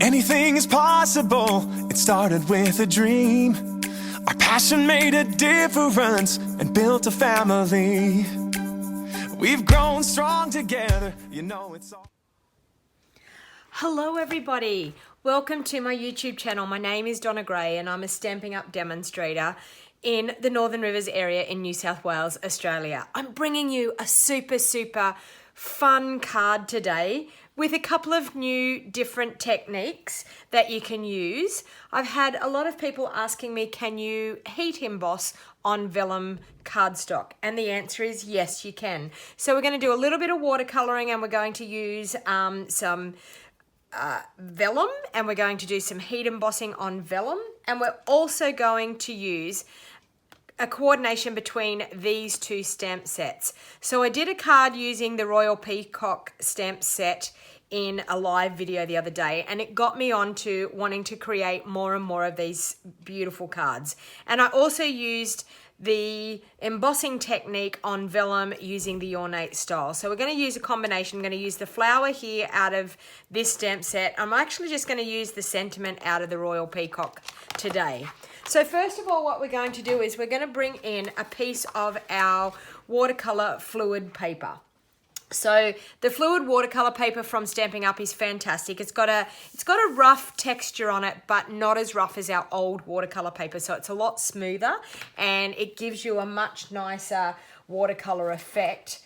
Anything is possible, it started with a dream. Our passion made a difference and built a family. We've grown strong together, you know it's all. Hello everybody, welcome to my YouTube channel. My name is Donna Gray and I'm a Stampin' Up demonstrator in the Northern Rivers area in New South Wales, Australia. I'm bringing you a super fun card today with a couple of new different techniques that you can use. I've had a lot of people asking me, can you heat emboss on vellum cardstock? And the answer is yes, you can. So we're going to do a little bit of watercoloring and we're going to use some vellum, and we're going to do some heat embossing on vellum, and we're also going to use a coordination between these two stamp sets. So I did a card using the Royal Peacock stamp set in a live video the other day, and it got me on to wanting to create more and more of these beautiful cards. And I also used the embossing technique on vellum using the Ornate style. So we're going to use a combination. I'm going to use the flower here out of this stamp set. I'm actually just going to use the sentiment out of the Royal Peacock today. So first of all, what we're going to do is we're going to bring in a piece of our watercolor fluid paper. So the fluid watercolor paper from Stampin' Up is fantastic. It's got a rough texture on it, but not as rough as our old watercolor paper. So it's a lot smoother and it gives you a much nicer watercolor effect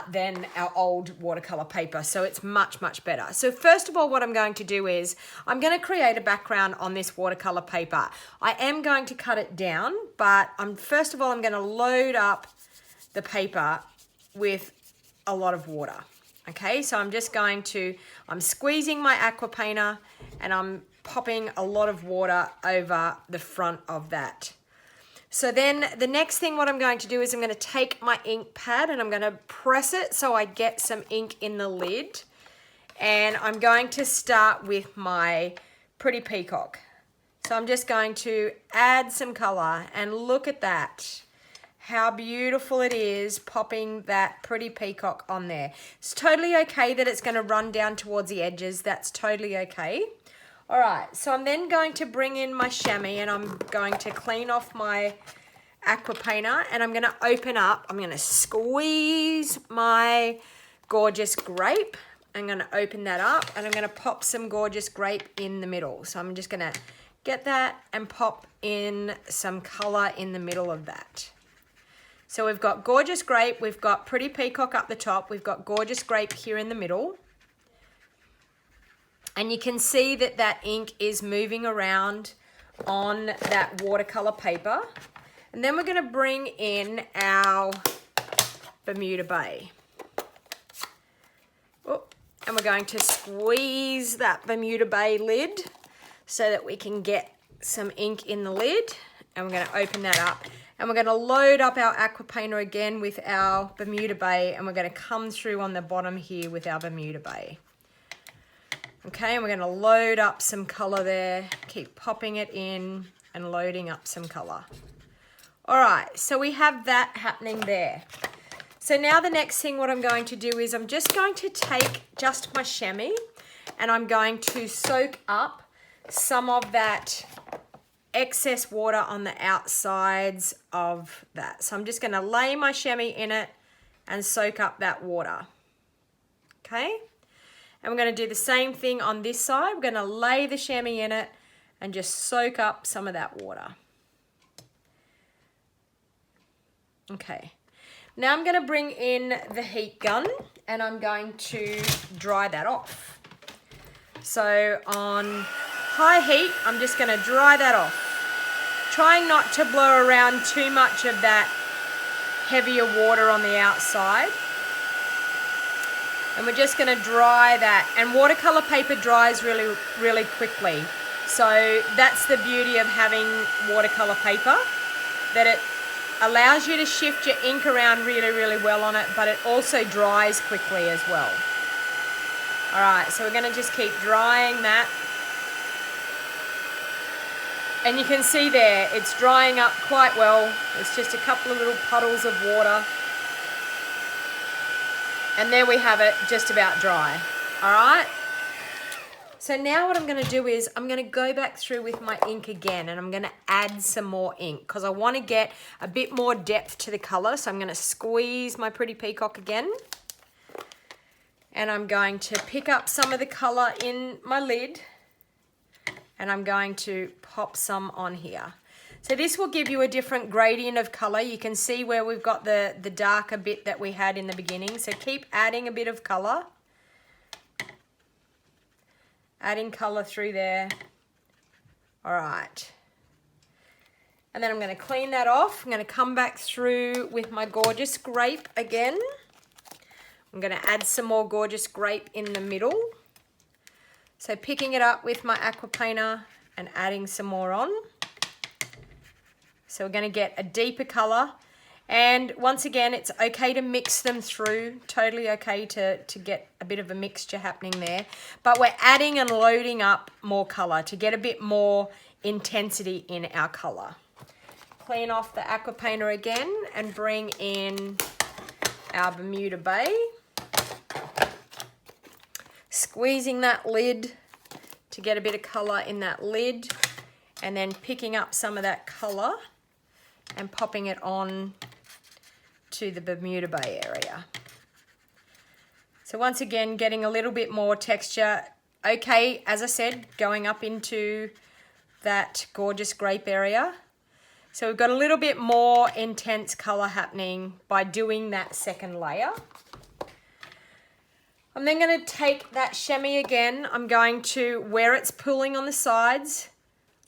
than our old watercolor paper. So it's much better. So first of all, what I'm going to do is I'm going to create a background on this watercolor paper. I am going to cut it down, but first of all, I'm going to load up the paper with a lot of water. Okay, so I'm squeezing my aqua painter and I'm popping a lot of water over the front of that. So then the next thing what I'm going to do is I'm going to take my ink pad and I'm going to press it so I get some ink in the lid, and I'm going to start with my pretty peacock. So I'm just going to add some color, and look at that. How beautiful it is popping that pretty peacock on there. It's totally okay that it's going to run down towards the edges. That's totally okay. All right, so I'm then going to bring in my chamois and I'm going to clean off my aqua painter, and I'm going to open up. I'm going to squeeze my gorgeous grape. I'm going to open that up and I'm going to pop some gorgeous grape in the middle. So I'm just going to get that and pop in some color in the middle of that. So we've got gorgeous grape, we've got pretty peacock up the top, we've got gorgeous grape here in the middle. And you can see that that ink is moving around on that watercolor paper. And then we're going to bring in our Bermuda Bay. Oh, and we're going to squeeze that Bermuda Bay lid so that we can get some ink in the lid. And we're going to open that up. And we're going to load up our aqua painter again with our Bermuda Bay, and we're going to come through on the bottom here with our Bermuda Bay. Okay, and we're going to load up some color there, keep popping it in and loading up some color. All right, so we have that happening there. So now the next thing what I'm going to do is I'm just going to take just my chamois and I'm going to soak up some of that excess water on the outsides of that. So I'm just going to lay my chamois in it and soak up that water. Okay? And we're going to do the same thing on this side. We're going to lay the chamois in it and just soak up some of that water. Okay. Now I'm going to bring in the heat gun and I'm going to dry that off. So on high heat, I'm just going to dry that off. Trying not to blow around too much of that heavier water on the outside. And we're just going to dry that. And watercolor paper dries really quickly. So that's the beauty of having watercolor paper, that it allows you to shift your ink around really well on it, but it also dries quickly as well. All right, so we're going to just keep drying that. And you can see there, it's drying up quite well. It's just a couple of little puddles of water. And there we have it, just about dry. All right. So now what I'm going to do is I'm going to go back through with my ink again, and I'm going to add some more ink because I want to get a bit more depth to the color. So I'm going to squeeze my pretty peacock again, and I'm going to pick up some of the color in my lid, and I'm going to pop some on here. So this will give you a different gradient of color. You can see where we've got the darker bit that we had in the beginning. So keep adding a bit of color. Adding color through there. All right. And then I'm going to clean that off. I'm going to come back through with my gorgeous grape again. I'm going to add some more gorgeous grape in the middle. So picking it up with my aqua painter and adding some more on. So we're going to get a deeper color. And once again, it's okay to mix them through. Totally okay to get a bit of a mixture happening there. But we're adding and loading up more color to get a bit more intensity in our color. Clean off the aqua painter again and bring in our Bermuda Bay. Squeezing that lid to get a bit of color in that lid. And then picking up some of that color and popping it on to the Bermuda Bay area. So once again, getting a little bit more texture. Okay, as I said, going up into that gorgeous grape area. So we've got a little bit more intense color happening by doing that second layer. I'm then going to take that chamois again. I'm going to, where it's pooling on the sides,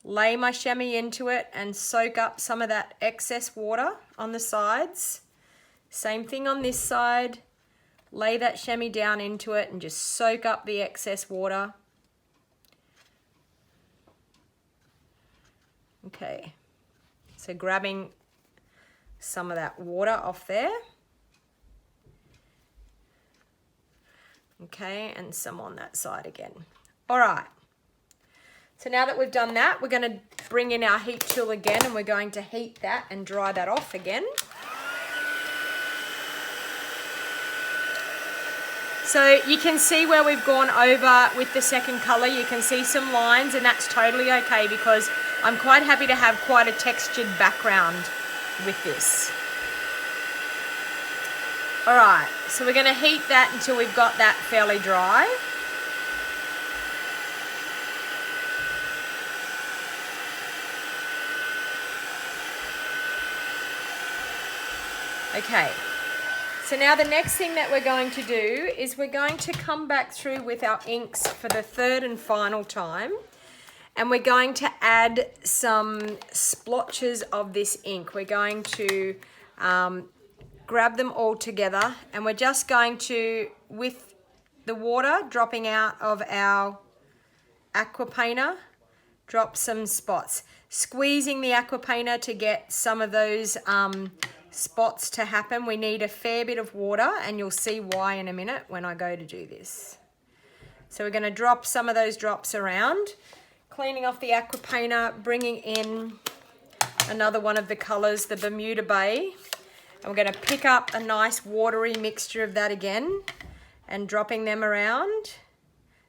lay my chamois into it and soak up some of that excess water on the sides. Same thing on this side. Lay that chamois down into it and just soak up the excess water. Okay, so grabbing some of that water off there. Okay, and some on that side again. All right. So now that we've done that, we're going to bring in our heat tool again, and we're going to heat that and dry that off again. So you can see where we've gone over with the second color. You can see some lines, and that's totally okay because I'm quite happy to have quite a textured background with this. All right, so we're going to heat that until we've got that fairly dry. Okay, so now the next thing that we're going to do is we're going to come back through with our inks for the third and final time, and we're going to add some splotches of this ink. We're going to grab them all together, and we're just going to, with the water dropping out of our aqua painter, drop some spots. Squeezing the aqua painter to get some of those spots to happen. We need a fair bit of water, and you'll see why in a minute when I go to do this. So we're going to drop some of those drops around, cleaning off the aqua painter, bringing in another one of the colors, the Bermuda Bay, and we're going to pick up a nice watery mixture of that again and dropping them around,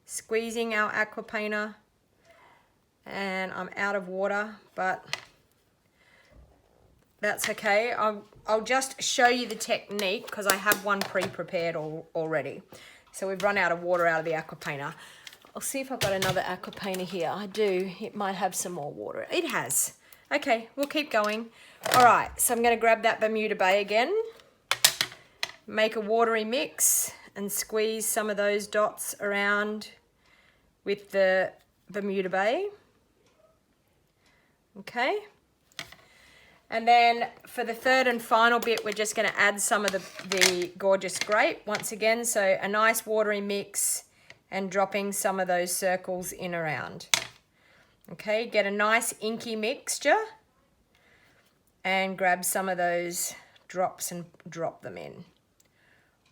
squeezing our aqua painter, and I'm out of water, but that's okay. I'll just show you the technique because I have one pre-prepared already. So we've run out of water out of the aqua painter. I'll see if I've got another aqua painter here. I do. It might have some more water. It has. Okay, we'll keep going. All right, so I'm going to grab that Bermuda Bay again, make a watery mix and squeeze some of those dots around with the Bermuda Bay. Okay. And then for the third and final bit, we're just going to add some of the gorgeous grape once again. So a nice watery mix and dropping some of those circles in around. Okay, get a nice inky mixture and grab some of those drops and drop them in.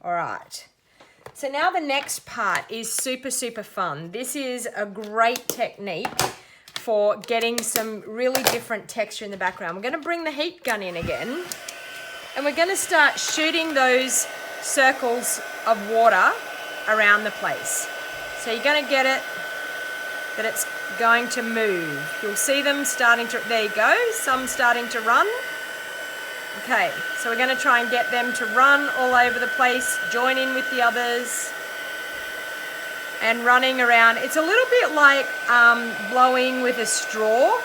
All right. So now the next part is super, super fun. This is a great technique for getting some really different texture in the background. We're going to bring the heat gun in again, and we're going to start shooting those circles of water around the place. So you're going to get it that it's going to move. You'll see them starting to, there you go, some starting to run. Okay, so we're going to try and get them to run all over the place, join in with the others, and running around. It's a little bit like blowing with a straw.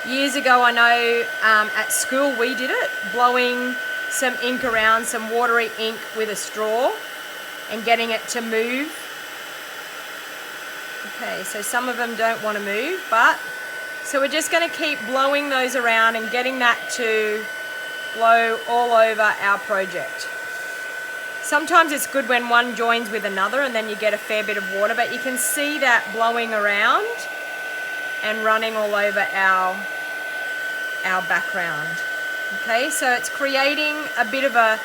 Years ago, I know at school we did it, blowing some ink around, some watery ink with a straw and getting it to move. Okay, so some of them don't want to move, but so we're just going to keep blowing those around and getting that to blow all over our project. Sometimes it's good when one joins with another and then you get a fair bit of water, but you can see that blowing around and running all over our background. Okay, so it's creating a bit of a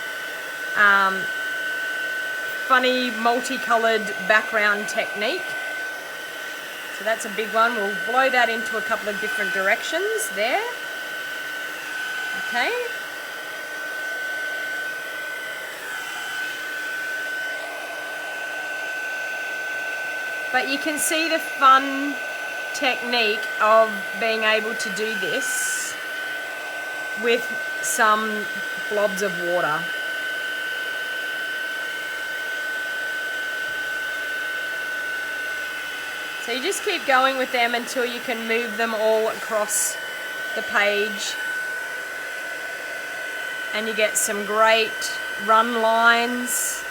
funny multicolored background technique. So that's a big one. We'll blow that into a couple of different directions there. Okay. But you can see the fun technique of being able to do this with some blobs of water. So you just keep going with them until you can move them all across the page. And you get some great run lines.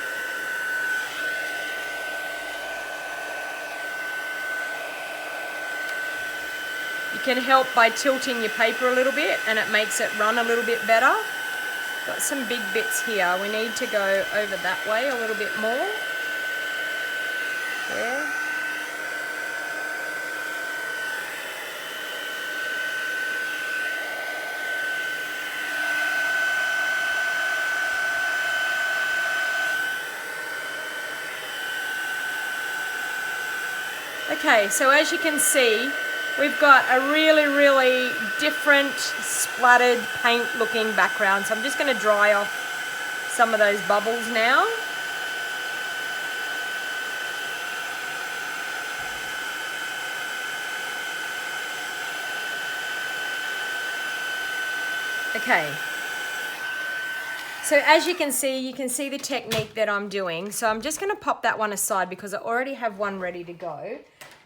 You can help by tilting your paper a little bit and it makes it run a little bit better. Got some big bits here. We need to go over that way a little bit more. There. Okay, so as you can see, we've got a really different splattered paint looking background. So I'm just going to dry off some of those bubbles now. Okay. So as you can see the technique that I'm doing. So I'm just going to pop that one aside because I already have one ready to go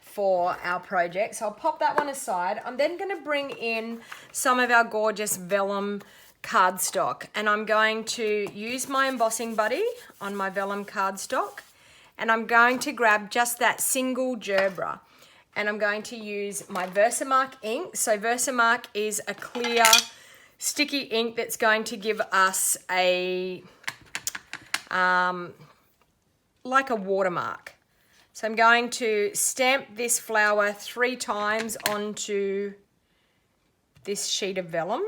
for our project. So I'll pop that one aside. I'm then going to bring in some of our gorgeous vellum cardstock, and I'm going to use my embossing buddy on my vellum cardstock, and I'm going to grab just that single gerbera, and I'm going to use my Versamark ink. So Versamark is a clear sticky ink that's going to give us a like a watermark. So I'm going to stamp this flower 3 times onto this sheet of vellum.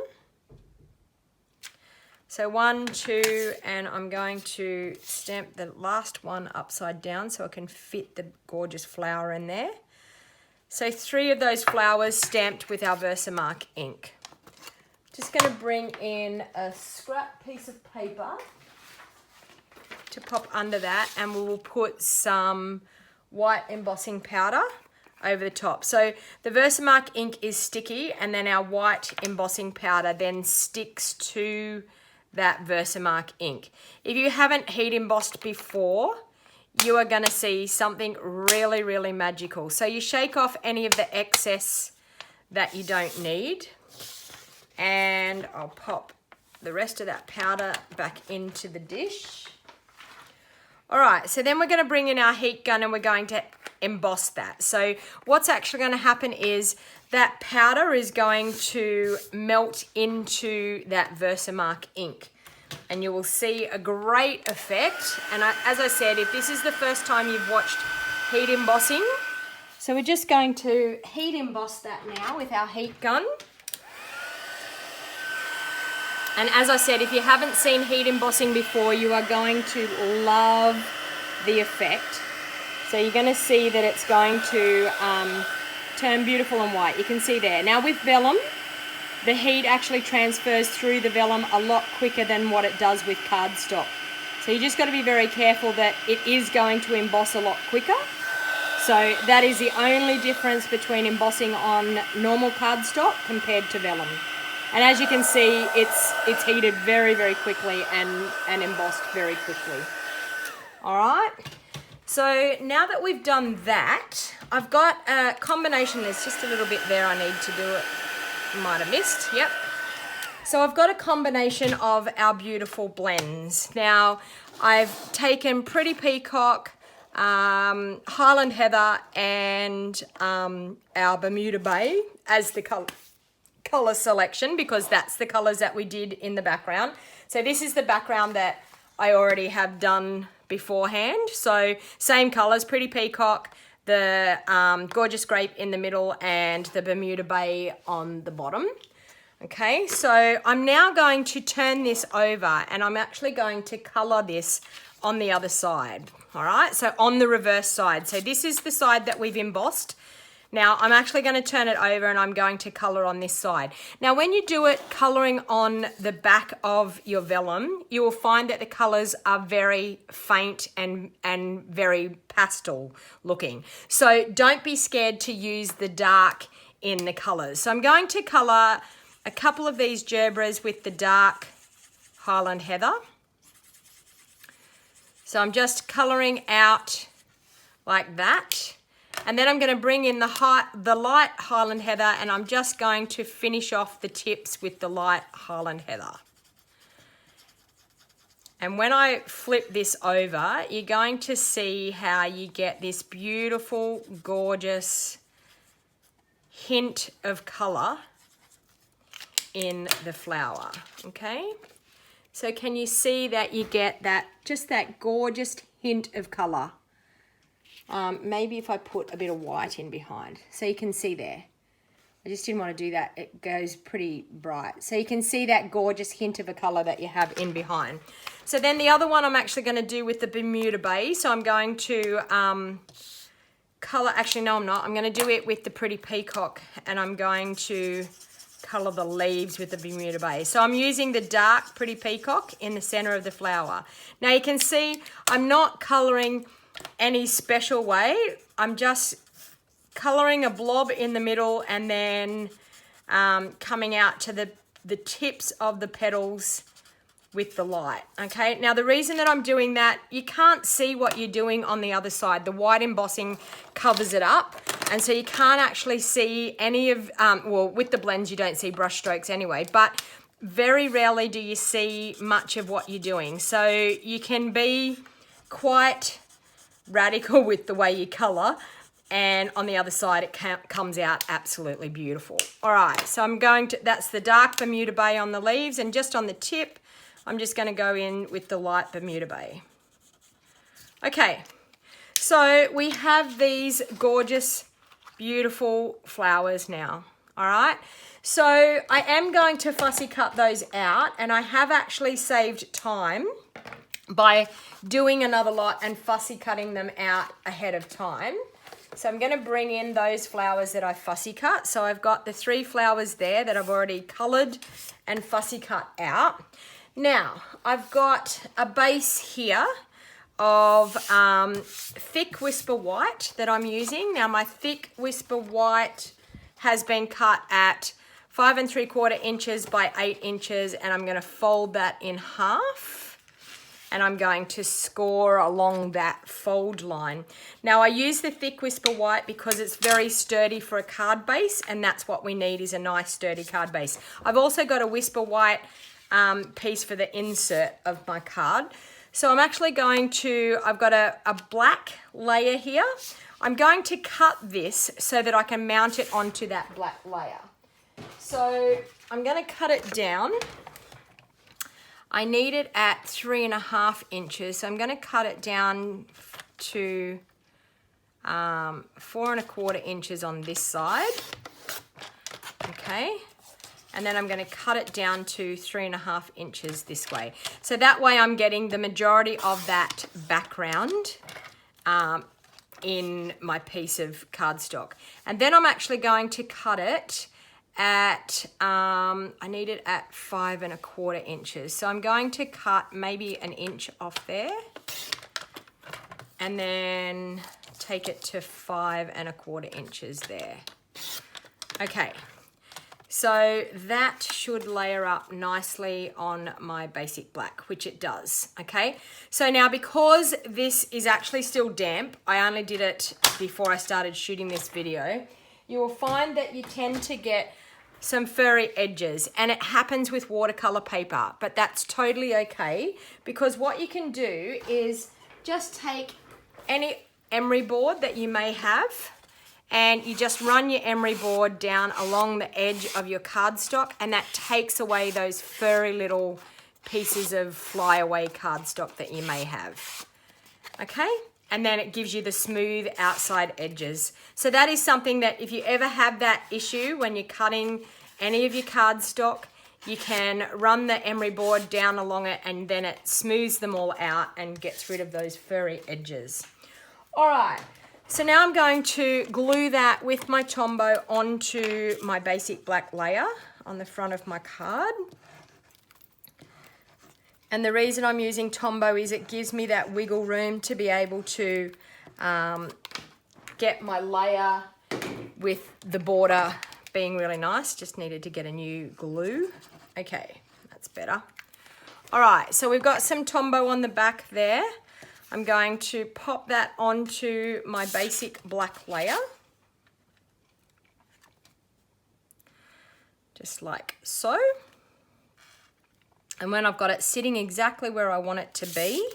So 1, 2, and I'm going to stamp the last one upside down so I can fit the gorgeous flower in there. So 3 of those flowers stamped with our Versamark ink. Just going to bring in a scrap piece of paper to pop under that, and we will put some white embossing powder over the top. So the Versamark ink is sticky, and then our white embossing powder then sticks to that Versamark ink. If you haven't heat embossed before, you are going to see something really magical. So you shake off any of the excess that you don't need, and I'll pop the rest of that powder back into the dish. All right, so then we're going to bring in our heat gun and we're going to emboss that. So what's actually going to happen is that powder is going to melt into that Versamark ink, and you will see a great effect. And as I said, if this is the first time you've watched heat embossing, so we're just going to heat emboss that now with our heat gun. And as I said, if you haven't seen heat embossing before, you are going to love the effect. So you're going to see that it's going to turn beautiful and white. You can see there. Now with vellum, the heat actually transfers through the vellum a lot quicker than what it does with cardstock. So you just got to be very careful that it is going to emboss a lot quicker. So that is the only difference between embossing on normal cardstock compared to vellum. And as you can see, it's heated very, very quickly and embossed very quickly. All right. So now that we've done that, I've got a combination. There's just a little bit there I need to do it. Might have missed. Yep. So I've got a combination of our beautiful blends. Now I've taken Pretty Peacock, Highland Heather, and our Bermuda Bay as the color selection, because that's the colors that we did in the background. So this is the background that I already have done beforehand. So same colors, Pretty Peacock, the Gorgeous Grape in the middle, and the Bermuda Bay on the bottom. Okay, so I'm now going to turn this over, and I'm actually going to color this on the other side. All right, so on the reverse side. So this is the side that we've embossed. Now I'm actually going to turn it over and I'm going to color on this side. Now when you do it coloring on the back of your vellum, you will find that the colors are very faint and very pastel looking. So don't be scared to use the dark in the colors. So I'm going to color a couple of these gerbras with the dark Highland Heather. So I'm just coloring out like that. And then I'm going to bring in the light Highland Heather, and I'm just going to finish off the tips with the light Highland Heather. And when I flip this over, you're going to see how you get this beautiful, gorgeous hint of colour in the flower. Okay, so can you see that you get that, just that gorgeous hint of colour? Maybe if I put a bit of white in behind, so you can see there. I just didn't want to do that. It goes pretty bright. So you can see that gorgeous hint of a colour that you have in behind. So then the other one I'm actually going to do with the Bermuda Bay. So I'm going to colour, actually no I'm not. I'm going to do it with the Pretty Peacock, and I'm going to colour the leaves with the Bermuda Bay. So I'm using the dark Pretty Peacock in the centre of the flower. Now you can see I'm not colouring any special way. I'm just colouring a blob in the middle and then coming out to the tips of the petals with the light. Okay, now the reason that I'm doing that, you can't see what you're doing on the other side. The white embossing covers it up, and so you can't actually see any of, well, with the blends you don't see brush strokes anyway, but very rarely do you see much of what you're doing. So you can be quite radical with the way you colour, and on the other side it comes out absolutely beautiful. All right, so I'm going to, that's the dark Bermuda Bay on the leaves, and just on the tip I'm just going to go in with the light Bermuda Bay. Okay, so we have these gorgeous, beautiful flowers now. All right, so I am going to fussy cut those out, and I have actually saved time by doing another lot and fussy cutting them out ahead of time. So I'm going to bring in those flowers that I fussy cut. So I've got the 3 flowers there that I've already coloured and fussy cut out. Now I've got a base here of thick Whisper White that I'm using. Now my thick Whisper White has been cut at 5 3/4 inches by 8 inches, and I'm going to fold that in half. And I'm going to score along that fold line. Now I use the thick Whisper White because it's very sturdy for a card base, and that's what we need, is a nice sturdy card base. I've also got a Whisper White piece for the insert of my card. So I'm actually going to, I've got a black layer here. I'm going to cut this so that I can mount it onto that black layer. So I'm going to cut it down. I need it at 3 1/2 inches, so I'm going to cut it down to 4 1/4 inches on this side. Okay, and then I'm going to cut it down to 3 1/2 inches this way. So that way I'm getting the majority of that background in my piece of cardstock. And then I'm actually going to cut it at, I need it at 5 1/4 inches. So I'm going to cut maybe 1 inch off there. and then take it to 5 1/4 inches there. Okay, so that should layer up nicely on my basic black, which it does, okay? So now because this is actually still damp, I only did it before I started shooting this video, you will find that you tend to get some furry edges, and it happens with watercolor paper, but that's totally okay, because what you can do is just take any emery board that you may have, and you just run your emery board down along the edge of your cardstock, and that takes away those furry little pieces of flyaway cardstock that you may have, okay? And then it gives you the smooth outside edges. So that is something that if you ever have that issue when you're cutting any of your cardstock, you can run the emery board down along it, and then it smooths them all out and gets rid of those furry edges. All right, so now I'm going to glue that with my Tombow onto my basic black layer on the front of my card. And the reason I'm using Tombow is it gives me that wiggle room to be able to get my layer with the border being really nice. Just needed to get a new glue. Okay, that's better. All right, so we've got some Tombow on the back there. I'm going to pop that onto my basic black layer. Just like so. And when I've got it sitting exactly where I want it to be,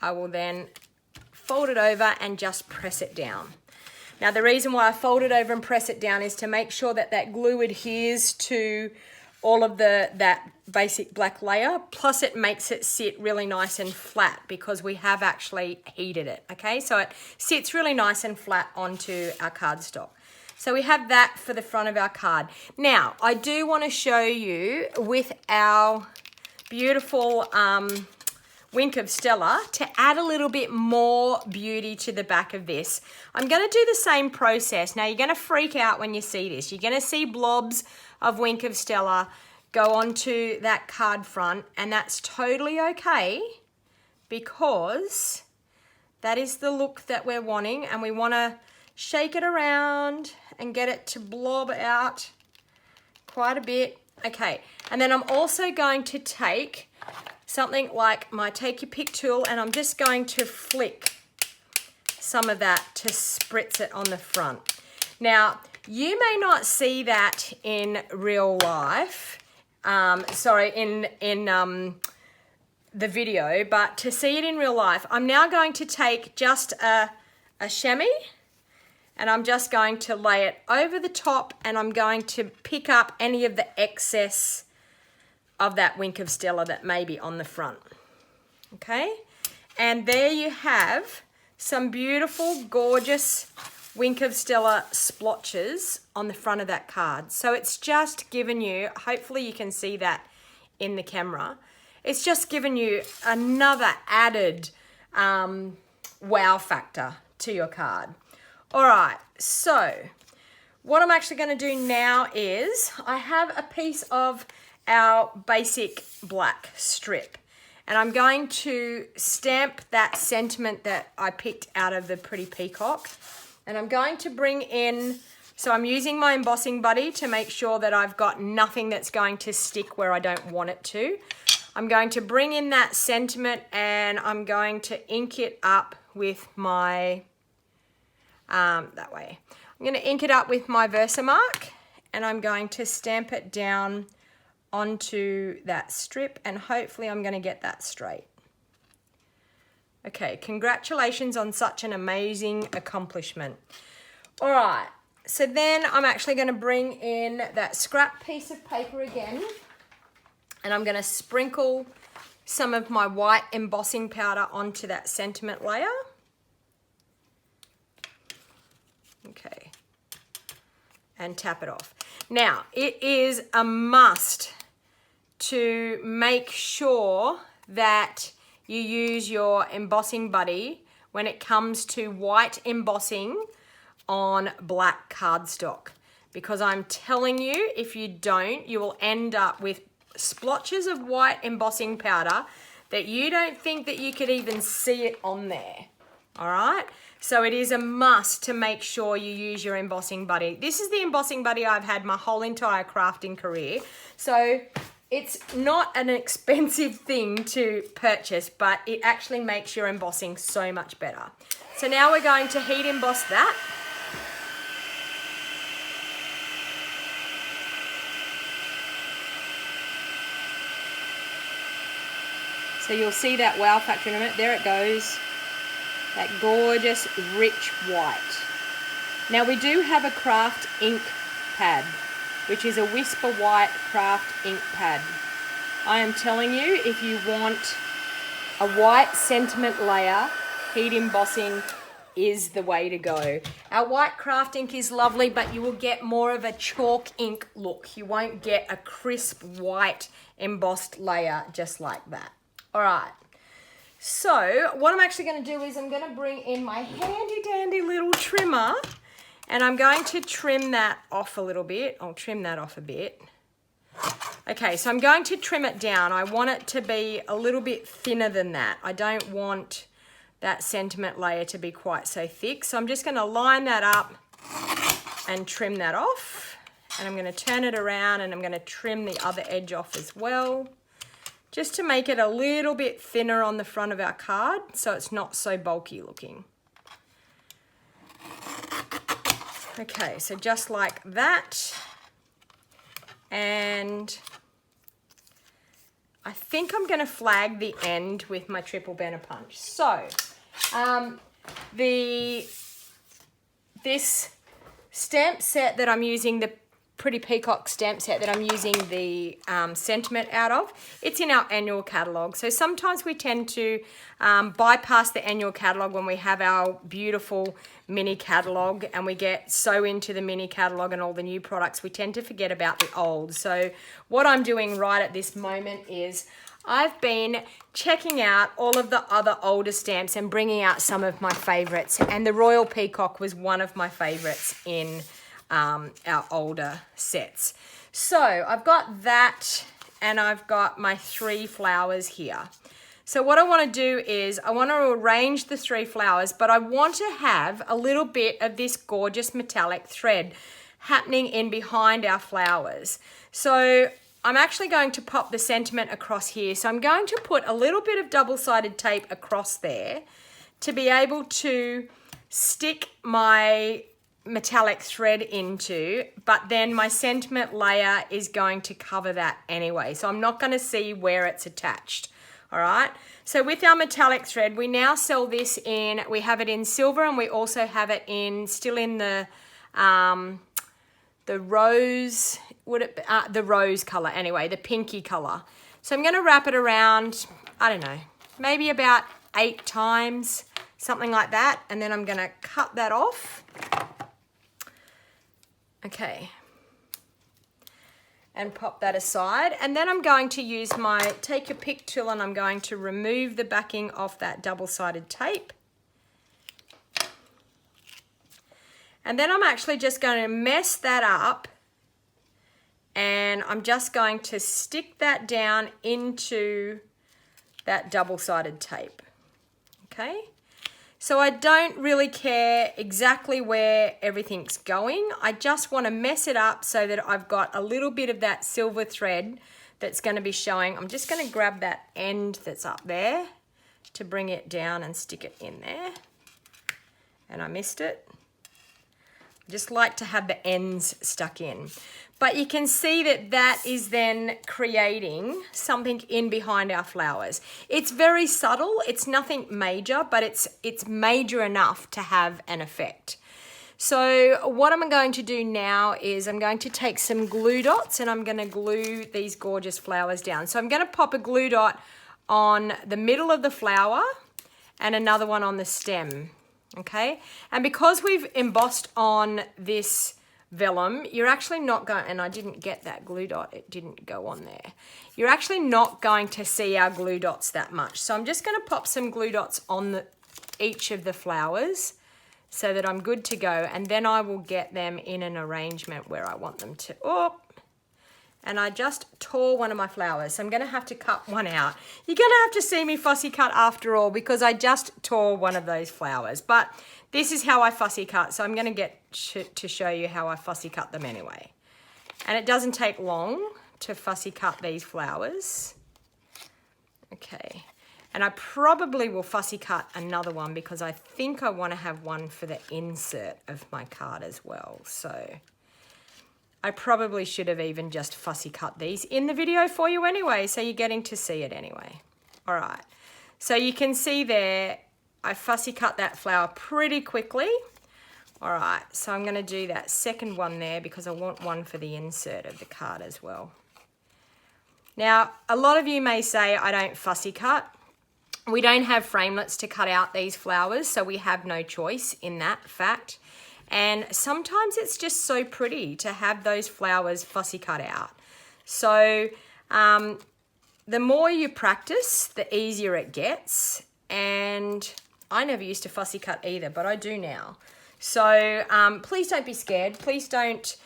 I will then fold it over and just press it down. Now the reason why I fold it over and press it down is to make sure that that glue adheres to all of that basic black layer, plus it makes it sit really nice and flat because we have actually heated it, okay? So it sits really nice and flat onto our cardstock. So we have that for the front of our card. Now, I do want to show you with our beautiful Wink of Stella to add a little bit more beauty to the back of this. I'm going to do the same process. Now, you're going to freak out when you see this. You're going to see blobs of Wink of Stella go onto that card front, and that's totally okay because that is the look that we're wanting, and we want to shake it around and get it to blob out quite a bit. Okay, and then I'm also going to take something like my Take Your Pick tool, and I'm just going to flick some of that to spritz it on the front. Now, you may not see that in real life, in the video, but to see it in real life, I'm now going to take just a chamois, and I'm just going to lay it over the top, and I'm going to pick up any of the excess of that Wink of Stella that may be on the front, okay? And there you have some beautiful, gorgeous Wink of Stella splotches on the front of that card. So it's just given you, hopefully you can see that in the camera, it's just given you another added wow factor to your card. All right, so what I'm actually going to do now is I have a piece of our basic black strip, and I'm going to stamp that sentiment that I picked out of the Pretty Peacock, and I'm going to bring in, so I'm using my embossing buddy to make sure that I've got nothing that's going to stick where I don't want it to. I'm going to bring in that sentiment, and I'm going to ink it up with my that way. I'm going to ink it up with my Versamark, and I'm going to stamp it down onto that strip, and hopefully I'm going to get that straight. Okay, congratulations on such an amazing accomplishment. All right, so then I'm actually going to bring in that scrap piece of paper again, and I'm going to sprinkle some of my white embossing powder onto that sentiment layer. Okay, and tap it off. Now, it is a must to make sure that you use your embossing buddy when it comes to white embossing on black cardstock, because I'm telling you, if you don't, you will end up with splotches of white embossing powder that you don't think that you could even see it on there. all right? So it is a must to make sure you use your embossing buddy. This is the embossing buddy I've had my whole entire crafting career. So it's not an expensive thing to purchase, but it actually makes your embossing so much better. So now we're going to heat emboss that. So you'll see that wow factor in a minute. There it goes. That gorgeous, rich white. Now we do have a craft ink pad, which is a Whisper White craft ink pad. I am telling you, if you want a white sentiment layer, heat embossing is the way to go. Our white craft ink is lovely, but you will get more of a chalk ink look. You won't get a crisp white embossed layer just like that. All right. So what I'm actually going to do is I'm going to bring in my handy dandy little trimmer and I'm going to trim that off a little bit. I'll trim that off a bit. Okay, so I'm going to trim it down. I want it to be a little bit thinner than that. I don't want that sentiment layer to be quite so thick. So I'm just going to line that up and trim that off. And I'm going to turn it around and I'm going to trim the other edge off as well, just to make it a little bit thinner on the front of our card so it's not so bulky looking. Okay, so just like that. And I think I'm going to flag the end with my triple Benner punch. So this stamp set that I'm using, the Pretty Peacock stamp set that I'm using the sentiment out of, it's in our annual catalogue. So sometimes we tend to bypass the annual catalogue when we have our beautiful mini catalogue and we get so into the mini catalogue and all the new products, we tend to forget about the old. So what I'm doing right at this moment is I've been checking out all of the other older stamps and bringing out some of my favourites, and the Royal Peacock was one of my favourites in our older sets. So I've got that and I've got my 3 flowers here. So what I want to do is I want to arrange the 3 flowers, but I want to have a little bit of this gorgeous metallic thread happening in behind our flowers. So I'm actually going to pop the sentiment across here. So I'm going to put a little bit of double-sided tape across there to be able to stick my metallic thread into, but then my sentiment layer is going to cover that anyway. So I'm not going to see where it's attached. All right. So with our metallic thread, we now sell this in, we have it in silver and we also have it in, still in the rose, the rose color anyway, the pinky color. So I'm going to wrap it around, I don't know, maybe about 8 times, something like that. And then I'm going to cut that off. Okay. And pop that aside. And then I'm going to use my take your pick tool and I'm going to remove the backing off that double-sided tape. And then I'm actually just going to mess that up and I'm just going to stick that down into that double-sided tape. Okay. So I don't really care exactly where everything's going. I just want to mess it up so that I've got a little bit of that silver thread that's going to be showing. I'm just going to grab that end that's up there to bring it down and stick it in there. And I missed it. I just like to have the ends stuck in. But you can see that that is then creating something in behind our flowers. It's very subtle, it's nothing major, but it's major enough to have an effect. So what I'm going to do now is I'm going to take some glue dots and I'm going to glue these gorgeous flowers down. So I'm going to pop a glue dot on the middle of the flower and another one on the stem, okay? And because we've embossed on this vellum, you're actually not going, and I didn't get that glue dot, it didn't go on there. You're actually not going to see our glue dots that much. So I'm just going to pop some glue dots on each of the flowers so that I'm good to go, and then I will get them in an arrangement where I want them to, and I just tore one of my flowers. So I'm going to have to cut one out. You're going to have to see me fussy cut after all because I just tore one of those flowers. But this is how I fussy cut. So I'm going to get to show you how I fussy cut them anyway. And it doesn't take long to fussy cut these flowers. Okay. And I probably will fussy cut another one because I think I want to have one for the insert of my card as well. So I probably should have even just fussy cut these in the video for you anyway, so you're getting to see it anyway. All right, so you can see there, I fussy cut that flower pretty quickly. All right, so I'm gonna do that second one there because I want one for the insert of the card as well. Now, a lot of you may say I don't fussy cut. We don't have framelits to cut out these flowers, so we have no choice in that fact. And sometimes it's just so pretty to have those flowers fussy cut out. So the more you practice, the easier it gets. And I never used to fussy cut either, but I do now. So please don't be scared. Please don't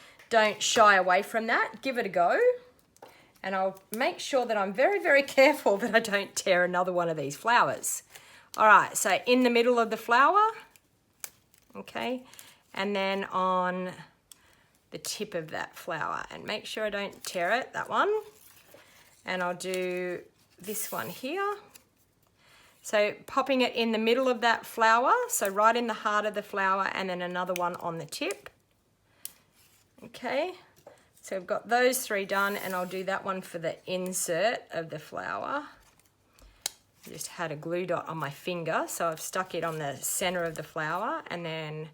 shy away from that. Give it a go. And I'll make sure that I'm very, very careful that I don't tear another one of these flowers. All right, so in the middle of the flower, okay, and then on the tip of that flower, and make sure I don't tear it, that one. And I'll do this one here. So popping it in the middle of that flower, so right in the heart of the flower, and then another one on the tip. Okay, so we've got those three done, and I'll do that one for the insert of the flower. I just had a glue dot on my finger, so I've stuck it on the center of the flower, and then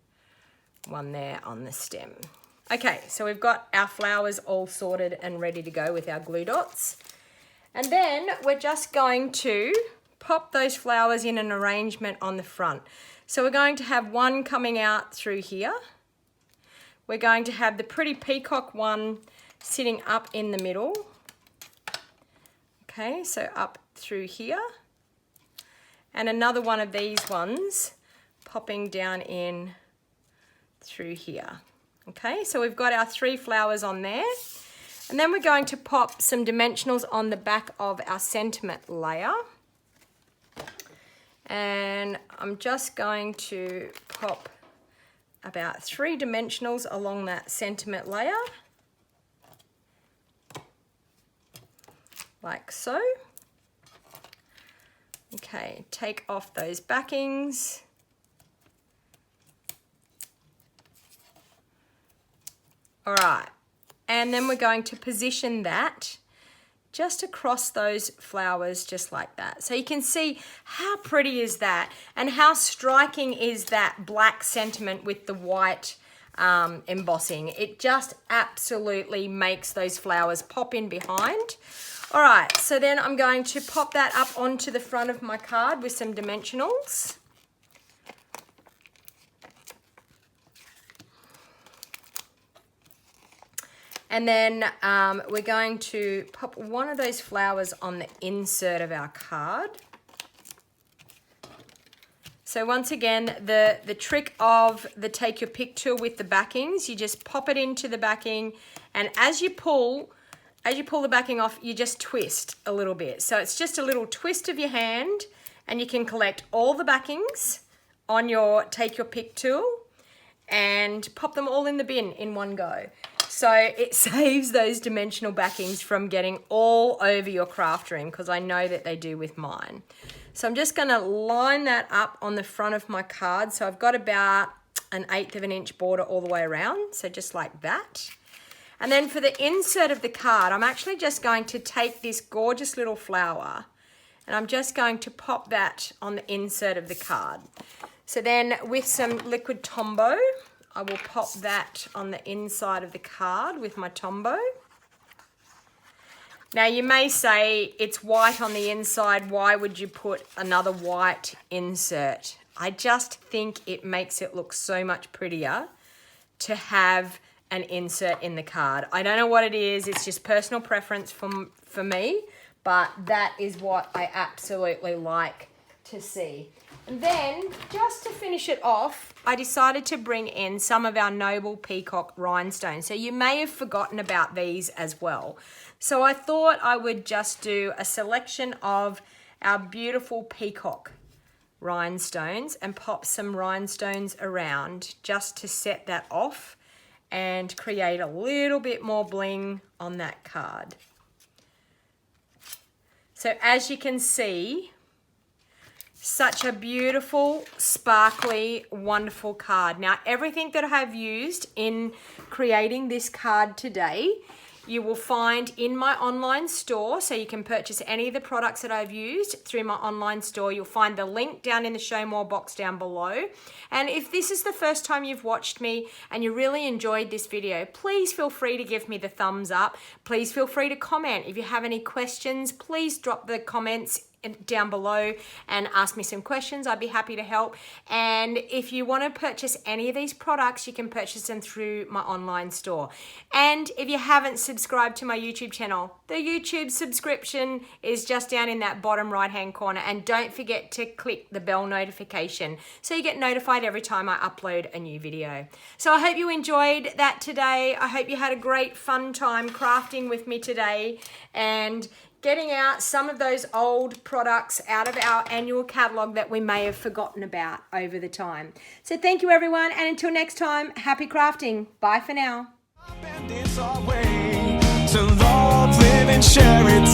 one there on the stem. Okay, so we've got our flowers all sorted and ready to go with our glue dots. And then we're just going to pop those flowers in an arrangement on the front. So we're going to have one coming out through here. We're going to have the pretty peacock one sitting up in the middle. Okay, so up through here. And another one of these ones popping down in through here. Okay, so we've got our three flowers on there. And then we're going to pop some dimensionals on the back of our sentiment layer. And I'm just going to pop about 3 dimensionals along that sentiment layer. Like so. Okay, take off those backings. All right, and then we're going to position that just across those flowers just like that. So you can see how pretty is that and how striking is that black sentiment with the white embossing. It just absolutely makes those flowers pop in behind. All right, so then I'm going to pop that up onto the front of my card with some dimensionals. And then we're going to pop one of those flowers on the insert of our card. So once again, the trick of the take your pick tool with the backings, you just pop it into the backing, and as you pull the backing off, you just twist a little bit. So it's just a little twist of your hand, and you can collect all the backings on your take your pick tool and pop them all in the bin in one go. So it saves those dimensional backings from getting all over your craft room, because I know that they do with mine. So I'm just going to line that up on the front of my card. So I've got about 1/8 of an inch border all the way around. So just like that. And then for the insert of the card, I'm actually just going to take this gorgeous little flower and I'm just going to pop that on the insert of the card. So then with some liquid Tombow, I will pop that on the inside of the card with my Tombow. Now you may say it's white on the inside, why would you put another white insert? I just think it makes it look so much prettier to have an insert in the card. I don't know what it is, it's just personal preference for me, but that is what I absolutely like to see. And then, just to finish it off, I decided to bring in some of our Noble Peacock rhinestones. So you may have forgotten about these as well. So I thought I would just do a selection of our beautiful peacock rhinestones and pop some rhinestones around just to set that off and create a little bit more bling on that card. So as you can see, such a beautiful, sparkly, wonderful card. Now, everything that I have used in creating this card today, you will find in my online store. So you can purchase any of the products that I've used through my online store. You'll find the link down in the show more box down below. And if this is the first time you've watched me and you really enjoyed this video, please feel free to give me the thumbs up. Please feel free to comment. If you have any questions, please drop the comments down below and ask me some questions. I'd be happy to help. And if you want to purchase any of these products, you can purchase them through my online store. And if you haven't subscribed to my YouTube channel, the YouTube subscription is just down in that bottom right hand corner. And don't forget to click the bell notification so you get notified every time I upload a new video. So I hope you enjoyed that today. I hope you had a great fun time crafting with me today and getting out some of those old products out of our annual catalogue that we may have forgotten about over the time. So thank you everyone, and until next time, happy crafting. Bye for now. And it's our way to love, live, and share it